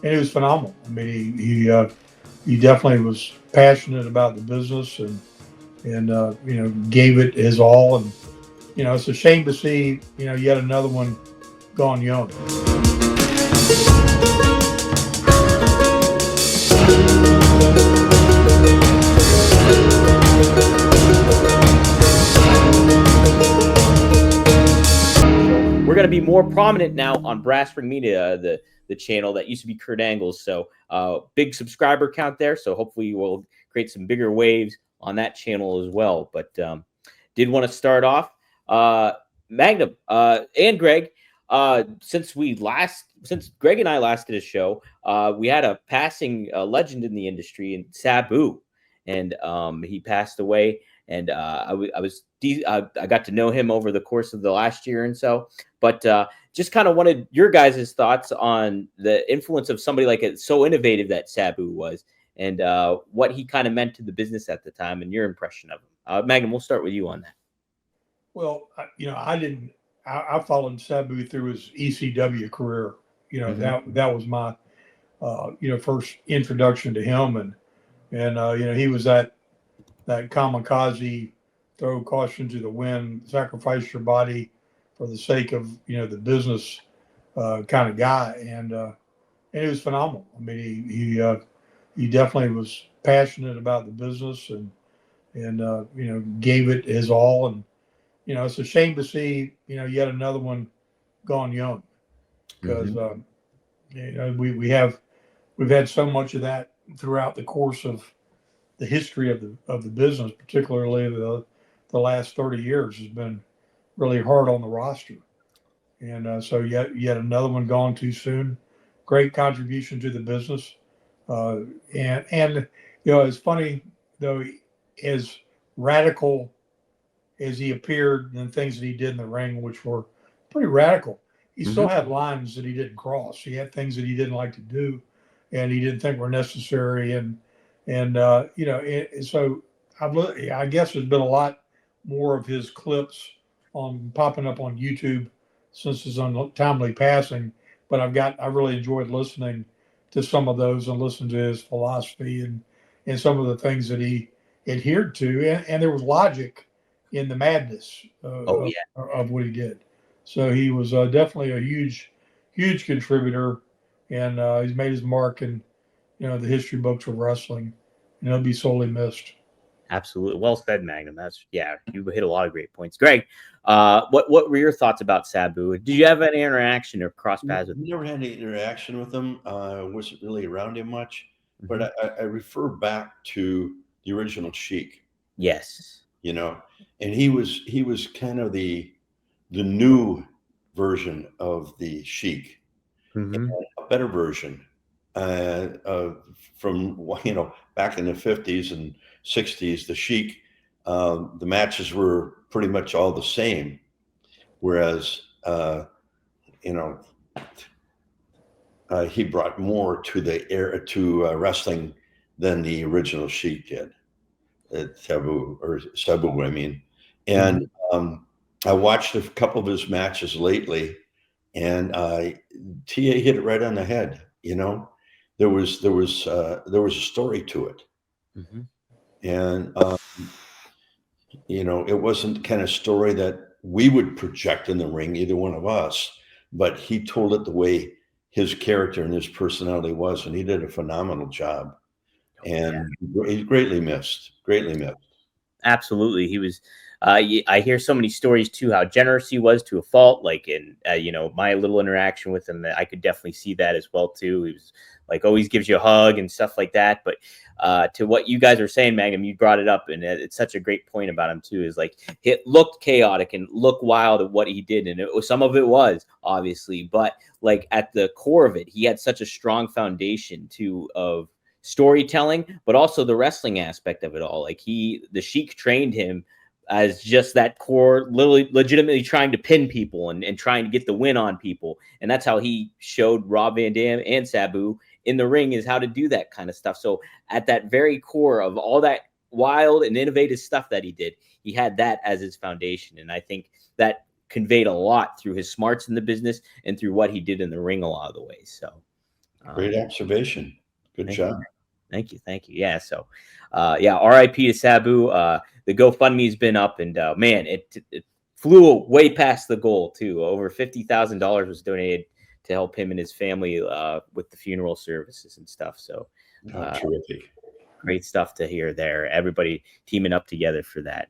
and it was phenomenal. I mean, he definitely was passionate about the business and gave it his all. And it's a shame to see yet another one gone young. We're going to be more prominent now on Brass Spring Media, the channel that used to be Kurt Angle's. So big subscriber count there. So hopefully we'll create some bigger waves on that channel as well. But did want to start off, Magnum and Greg. Since Greg and I last did a show, we had a passing legend in the industry, in Sabu, and he passed away. And I got to know him over the course of the last year and so. But just kind of wanted your guys' thoughts on the influence of somebody like it, so innovative that Sabu was, and what he kind of meant to the business at the time, and your impression of him. Magnum, we'll start with you on that. Well, I didn't. I followed Sabu through his ECW career. That was my first introduction to him, and he was that kamikaze, throw caution to the wind, sacrifice your body for the sake of the business kind of guy, and it was phenomenal. I mean, he definitely was passionate about the business and gave it his all. And it's a shame to see yet another one gone young, because we've had so much of that throughout the course of the history of the business, particularly the last 30 years, has been really hard on the roster. And so yet another one gone too soon. Great contribution to the business. And it's funny though, as radical as he appeared and things that he did in the ring, which were pretty radical, he still had lines that he didn't cross. He had things that he didn't like to do, and he didn't think were necessary. So I guess there's been a lot more of his clips on popping up on YouTube since his untimely passing. But I really enjoyed listening to some of those and listening to his philosophy and some of the things that he adhered to, and there was logic in the madness of what he did. So he was definitely a huge contributor, and he's made his mark in the history books of wrestling, and he'll be sorely missed. Absolutely, well said, Magnum. You hit a lot of great points. Greg, what were your thoughts about Sabu? Did you have any interaction or cross paths with him? Never had any interaction with him. I wasn't really around him much, but I refer back to the original Sheik. Yes, and he was kind of the new version of the Sheik, a better version from back in the 50s and 60s. The Sheik, the matches were pretty much all the same, whereas he brought more to the wrestling than the original Sheik did. Sabu, I mean. And I watched a couple of his matches lately, and TA hit it right on the head. There was a story to it, and it wasn't kind of story that we would project in the ring, either one of us, but he told it the way his character and his personality was, and he did a phenomenal job. And he's greatly missed. Absolutely. He was, I hear so many stories too, how generous he was to a fault. Like in, my little interaction with him, I could definitely see that as well too. He was like, always gives you a hug and stuff like that. But to what you guys are saying, Magnum, you brought it up, and it's such a great point about him too, is like, it looked chaotic and looked wild at what he did. And some of it was obviously, but like at the core of it, he had such a strong foundation of storytelling, but also the wrestling aspect of it all. Like the Sheik trained him as just that core, literally legitimately trying to pin people and trying to get the win on people. And that's how he showed Rob Van Dam and Sabu in the ring, is how to do that kind of stuff. So at that very core of all that wild and innovative stuff that he did, he had that as his foundation. And I think that conveyed a lot through his smarts in the business and through what he did in the ring a lot of the ways. So Great observation. Good Thank job. Thank you. Yeah. So, yeah, RIP to Sabu. The GoFundMe's been up, and man, it flew way past the goal too. Over $50,000 was donated to help him and his family with the funeral services and stuff. So, Terrific. great stuff to hear there. Everybody teaming up together for that.